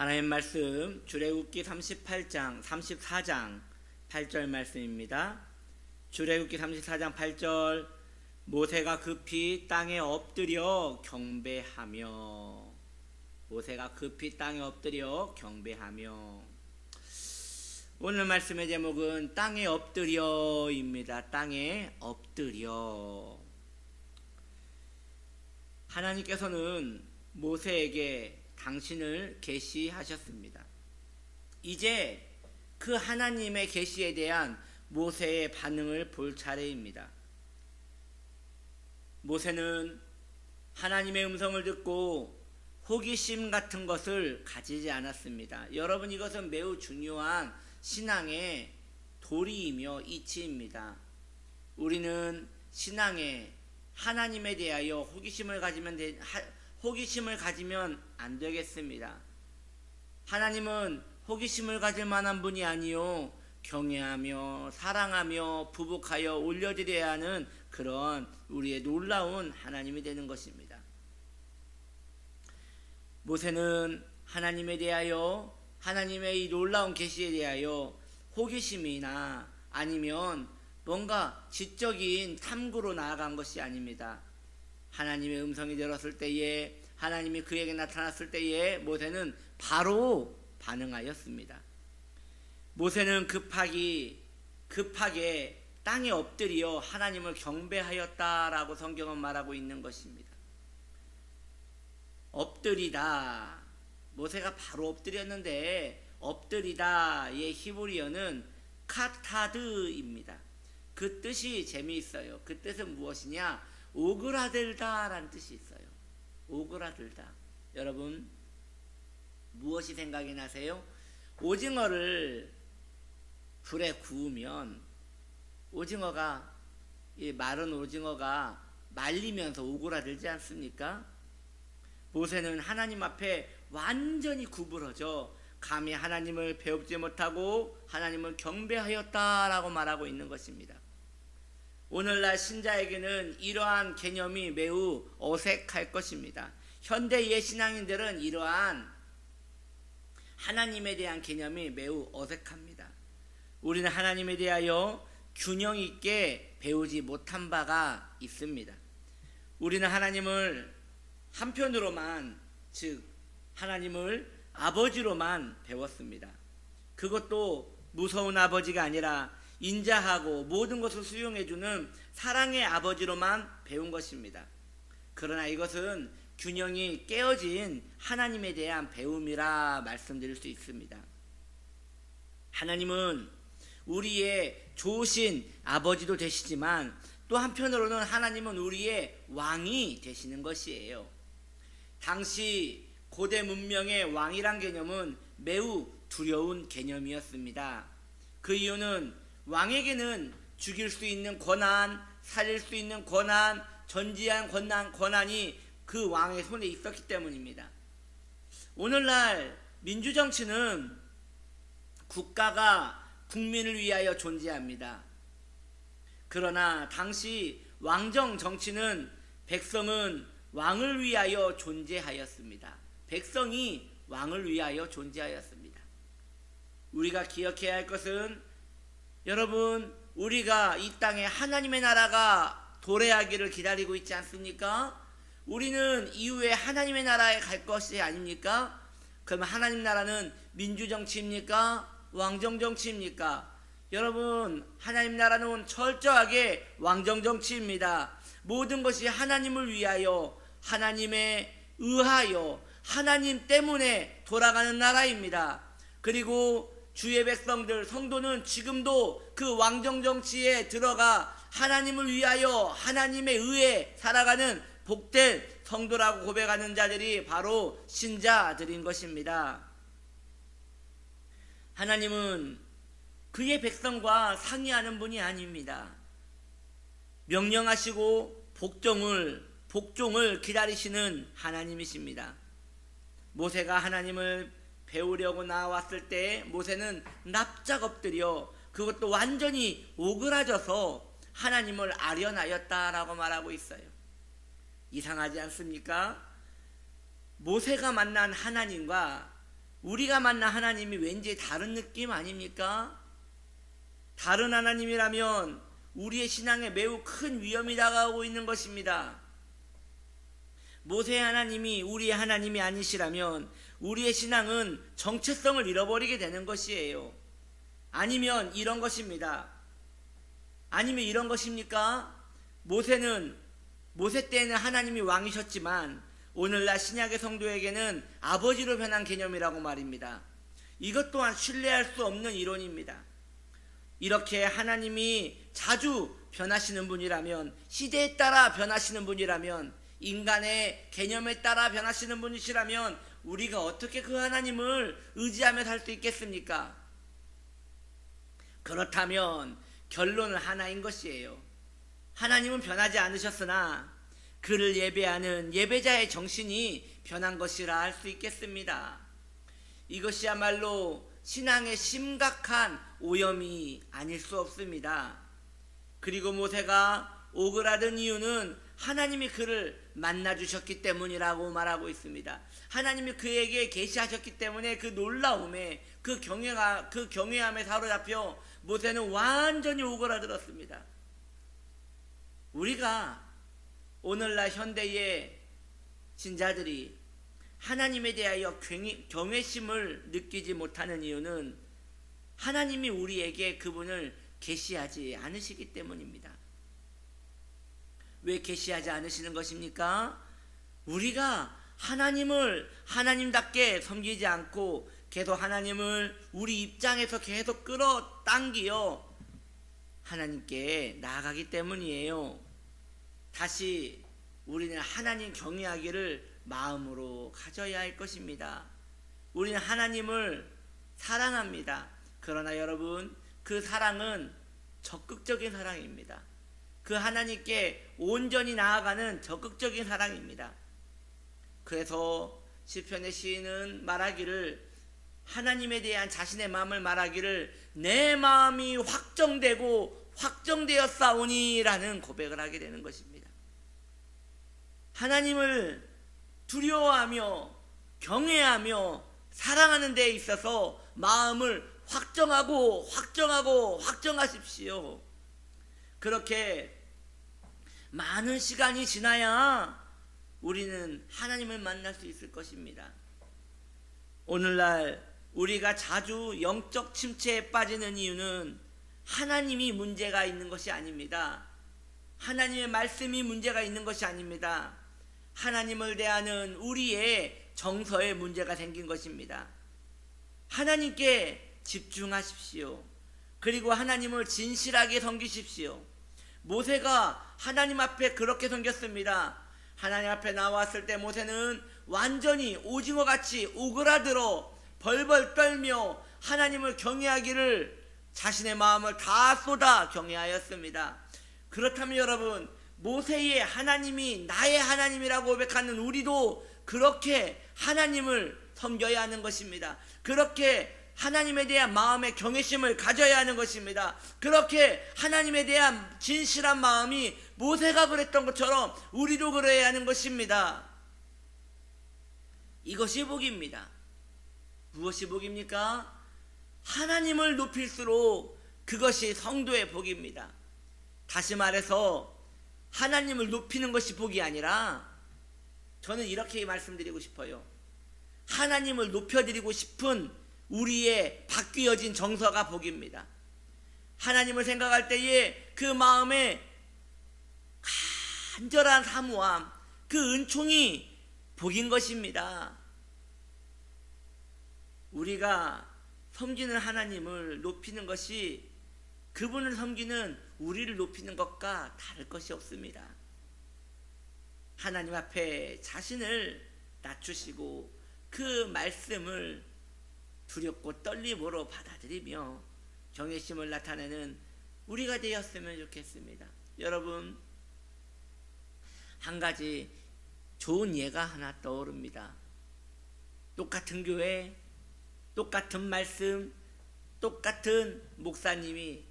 하나님 말씀 출애굽기 34장 8절 말씀입니다. 출애굽기 34장 8절 모세가 급히 땅에 엎드려 경배하며 오늘 말씀의 제목은 땅에 엎드려입니다. 땅에 엎드려. 하나님께서는 모세에게 당신을 계시하셨습니다. 이제 그 하나님의 계시에 대한 모세의 반응을 볼 차례입니다. 모세는 하나님의 음성을 듣고 호기심 같은 것을 가지지 않았습니다. 여러분, 이것은 매우 중요한 신앙의 도리이며 이치입니다. 우리는 신앙에 하나님에 대하여 호기심을 가지면 안 되겠습니다. 하나님은 호기심을 가질 만한 분이 아니요 경외하며 사랑하며 부복하여 올려드려야 하는 그런 우리의 놀라운 하나님이 되는 것입니다. 모세는 하나님에 대하여, 하나님의 이 놀라운 계시에 대하여 호기심이나 아니면 뭔가 지적인 탐구로 나아간 것이 아닙니다. 하나님의 음성이 들었을 때에, 하나님이 그에게 나타났을 때에 모세는 바로 반응하였습니다. 모세는 급하게 땅에 엎드려 하나님을 경배하였다라고 성경은 말하고 있는 것입니다. 엎드리다. 모세가 바로 엎드렸는데 엎드리다의 히브리어는 카타드입니다. 그 뜻이 재미있어요. 그 뜻은 무엇이냐? 오그라들다라는 뜻이 있어요. 오그라들다. 여러분, 무엇이 생각이 나세요? 오징어를 불에 구우면 마른 오징어가 말리면서 오그라들지 않습니까? 모세는 하나님 앞에 완전히 구부러져 감히 하나님을 배웁지 못하고 하나님을 경배하였다라고 말하고 있는 것입니다. 오늘날 신자에게는 이러한 개념이 매우 어색할 것입니다. 현대의 신앙인들은 이러한 하나님에 대한 개념이 매우 어색합니다. 우리는 하나님에 대하여 균형 있게 배우지 못한 바가 있습니다. 우리는 하나님을 한편으로만, 즉 하나님을 아버지로만 배웠습니다. 그것도 무서운 아버지가 아니라 인자하고 모든 것을 수용해주는 사랑의 아버지로만 배운 것입니다. 그러나 이것은 균형이 깨어진 하나님에 대한 배움이라 말씀드릴 수 있습니다. 하나님은 우리의 좋으신 아버지도 되시지만 또 한편으로는 하나님은 우리의 왕이 되시는 것이에요. 당시 고대 문명의 왕이란 개념은 매우 두려운 개념이었습니다. 그 이유는 왕에게는 죽일 수 있는 권한, 살릴 수 있는 권한, 전지한 권한이 그 왕의 손에 있었기 때문입니다. 오늘날 민주정치는 국가가 국민을 위하여 존재합니다. 그러나 당시 왕정 정치는 백성은 왕을 위하여 존재하였습니다. 백성이 왕을 위하여 존재하였습니다. 우리가 기억해야 할 것은, 여러분, 우리가 이 땅에 하나님의 나라가 도래하기를 기다리고 있지 않습니까? 우리는 이후에 하나님의 나라에 갈 것이 아닙니까? 그럼 하나님 나라는 민주정치입니까? 왕정정치입니까? 여러분, 하나님 나라는 철저하게 왕정정치입니다. 모든 것이 하나님을 위하여, 하나님에 의하여, 하나님 때문에 돌아가는 나라입니다. 그리고 주의 백성들, 성도는 지금도 그 왕정정치에 들어가 하나님을 위하여 하나님의 의에 살아가는 복된 성도라고 고백하는 자들이 바로 신자들인 것입니다. 하나님은 그의 백성과 상의하는 분이 아닙니다. 명령하시고 복종을 기다리시는 하나님이십니다. 모세가 하나님을 배우려고 나왔을 때 모세는 납작 엎드려, 그것도 완전히 오그라져서 하나님을 아련하였다라고 말하고 있어요. 이상하지 않습니까? 모세가 만난 하나님과 우리가 만난 하나님이 왠지 다른 느낌 아닙니까? 다른 하나님이라면 우리의 신앙에 매우 큰 위험이 다가오고 있는 것입니다. 모세 하나님이 우리의 하나님이 아니시라면 우리의 신앙은 정체성을 잃어버리게 되는 것이에요. 아니면 이런 것입니다. 아니면 이런 것입니까? 모세 때에는 하나님이 왕이셨지만 오늘날 신약의 성도에게는 아버지로 변한 개념이라고 말입니다. 이것 또한 신뢰할 수 없는 이론입니다. 이렇게 하나님이 자주 변하시는 분이라면, 시대에 따라 변하시는 분이라면, 인간의 개념에 따라 변하시는 분이시라면 우리가 어떻게 그 하나님을 의지하며 살 수 있겠습니까? 그렇다면 결론은 하나인 것이에요. 하나님은 변하지 않으셨으나 그를 예배하는 예배자의 정신이 변한 것이라 할 수 있겠습니다. 이것이야말로 신앙의 심각한 오염이 아닐 수 없습니다. 그리고 모세가 오그라든 이유는 하나님이 그를 만나주셨기 때문이라고 말하고 있습니다. 하나님이 그에게 계시하셨기 때문에 그 놀라움에, 그 경외함에 사로잡혀 모세는 완전히 오그라들었습니다. 우리가 오늘날 현대의 신자들이 하나님에 대하여 경외심을 느끼지 못하는 이유는 하나님이 우리에게 그분을 계시하지 않으시기 때문입니다. 왜 계시하지 않으시는 것입니까? 우리가 하나님을 하나님답게 섬기지 않고 계속 하나님을 우리 입장에서 계속 끌어당기어 하나님께 나아가기 때문이에요. 다시 우리는 하나님 경외하기를 마음으로 가져야 할 것입니다. 우리는 하나님을 사랑합니다. 그러나 여러분, 그 사랑은 적극적인 사랑입니다. 그 하나님께 온전히 나아가는 적극적인 사랑입니다. 그래서 시편의 시인은 말하기를, 하나님에 대한 자신의 마음을 말하기를 내 마음이 확정되고 확정되었사오니 라는 고백을 하게 되는 것입니다. 하나님을 두려워하며 경외하며 사랑하는 데 있어서 마음을 확정하십시오. 그렇게 많은 시간이 지나야 우리는 하나님을 만날 수 있을 것입니다. 오늘날 우리가 자주 영적 침체에 빠지는 이유는 하나님이 문제가 있는 것이 아닙니다. 하나님의 말씀이 문제가 있는 것이 아닙니다. 하나님을 대하는 우리의 정서에 문제가 생긴 것입니다. 하나님께 집중하십시오. 그리고 하나님을 진실하게 섬기십시오. 모세가 하나님 앞에 그렇게 섬겼습니다. 하나님 앞에 나왔을 때 모세는 완전히 오징어같이 오그라들어 벌벌 떨며 하나님을 경외하기를 자신의 마음을 다 쏟아 경외하였습니다. 그렇다면 여러분, 모세의 하나님이 나의 하나님이라고 고백하는 우리도 그렇게 하나님을 섬겨야 하는 것입니다. 그렇게 하나님에 대한 마음의 경외심을 가져야 하는 것입니다. 그렇게 하나님에 대한 진실한 마음이 모세가 그랬던 것처럼 우리도 그래야 하는 것입니다. 이것이 복입니다. 무엇이 복입니까? 하나님을 높일수록 그것이 성도의 복입니다. 다시 말해서 하나님을 높이는 것이 복이 아니라, 저는 이렇게 말씀드리고 싶어요. 하나님을 높여드리고 싶은 우리의 바뀌어진 정서가 복입니다. 하나님을 생각할 때에 그 마음에 간절한 사모함, 그 은총이 복인 것입니다. 우리가 섬기는 하나님을 높이는 것이 그분을 섬기는 우리를 높이는 것과 다를 것이 없습니다. 하나님 앞에 자신을 낮추시고 그 말씀을 두렵고 떨림으로 받아들이며 경외심을 나타내는 우리가 되었으면 좋겠습니다. 여러분, 한 가지 좋은 예가 하나 떠오릅니다. 똑같은 교회, 똑같은 말씀, 똑같은 목사님이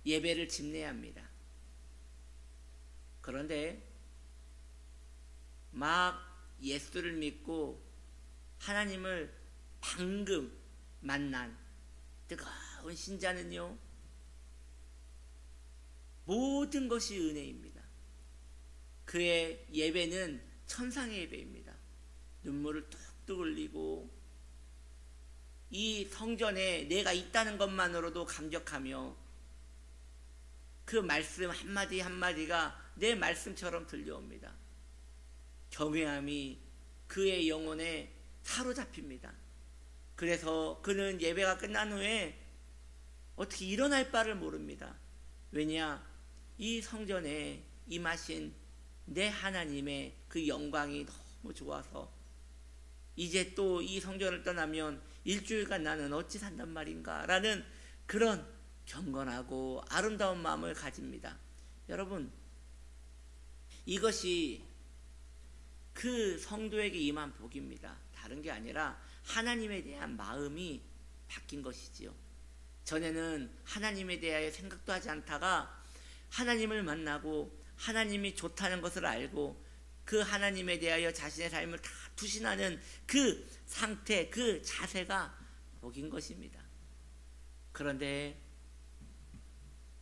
예배를 집례합니다. 그런데 막 예수를 믿고 하나님을 방금 만난 뜨거운 신자는요, 모든 것이 은혜입니다. 그의 예배는 천상의 예배입니다. 눈물을 뚝뚝 흘리고 이 성전에 내가 있다는 것만으로도 감격하며 그 말씀 한마디 한마디가 내 말씀처럼 들려옵니다. 경외함이 그의 영혼에 사로잡힙니다. 그래서 그는 예배가 끝난 후에 어떻게 일어날 바를 모릅니다. 왜냐? 이 성전에 임하신 내 하나님의 그 영광이 너무 좋아서 이제 또 이 성전을 떠나면 일주일간 나는 어찌 산단 말인가 라는 그런 경건하고 아름다운 마음을 가집니다. 여러분, 이것이 그 성도에게 임한 복입니다. 다른 게 아니라 하나님에 대한 마음이 바뀐 것이지요. 전에는 하나님에 대하여 생각도 하지 않다가 하나님을 만나고 하나님이 좋다는 것을 알고 그 하나님에 대하여 자신의 삶을 다 투신하는 그 상태, 그 자세가 복인 것입니다. 그런데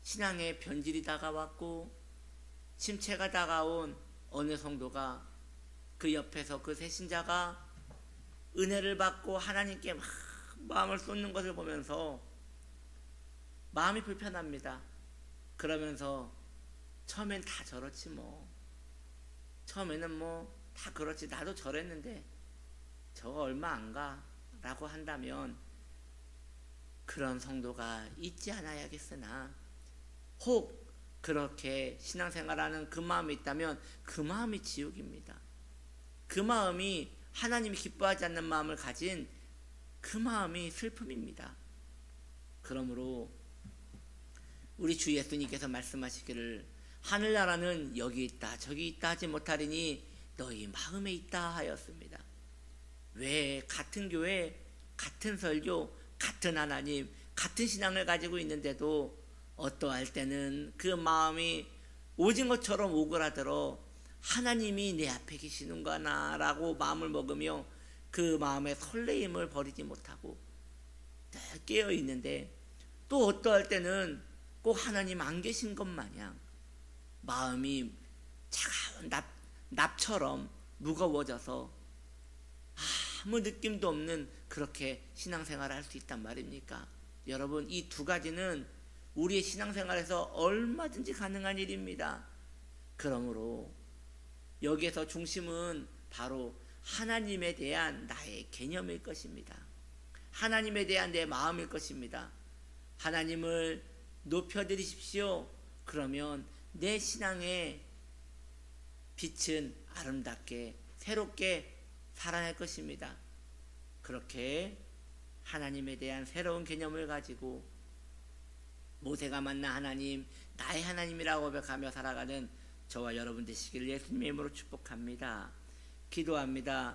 신앙의 변질이 다가왔고 침체가 다가온 어느 성도가 그 옆에서 그 새신자가 은혜를 받고 하나님께 막 마음을 쏟는 것을 보면서 마음이 불편합니다. 그러면서 처음엔 다 저렇지 뭐, 처음에는 뭐 다 그렇지, 나도 저랬는데 저거 얼마 안 가 라고 한다면 그런 성도가 있지 않아야겠으나, 혹 그렇게 신앙생활하는 그 마음이 있다면 그 마음이 지옥입니다. 그 마음이 하나님이 기뻐하지 않는 마음을 가진 그 마음이 슬픔입니다. 그러므로 우리 주 예수님께서 말씀하시기를 하늘나라는 여기 있다 저기 있다 하지 못하리니 너희 마음에 있다 하였습니다. 왜 같은 교회, 같은 설교, 같은 하나님, 같은 신앙을 가지고 있는데도 어떠할 때는 그 마음이 오징어처럼 오그라들어 하나님이 내 앞에 계시는구나 라고 마음을 먹으며 그 마음의 설레임을 버리지 못하고 깨어 있는데, 또 어떠할 때는 꼭 하나님 안 계신 것 마냥 마음이 차가운 납처럼 무거워져서 아무 느낌도 없는 그렇게 신앙생활을 할 수 있단 말입니까? 여러분, 이 두 가지는 우리의 신앙생활에서 얼마든지 가능한 일입니다. 그러므로 여기에서 중심은 바로 하나님에 대한 나의 개념일 것입니다. 하나님에 대한 내 마음일 것입니다. 하나님을 높여드리십시오. 그러면 내 신앙의 빛은 아름답게 새롭게 살아날 것입니다. 그렇게 하나님에 대한 새로운 개념을 가지고 모세가 만난 하나님, 나의 하나님이라고 고백하며 살아가는 저와 여러분 되시기를 예수님의 이름으로 축복합니다. 기도합니다.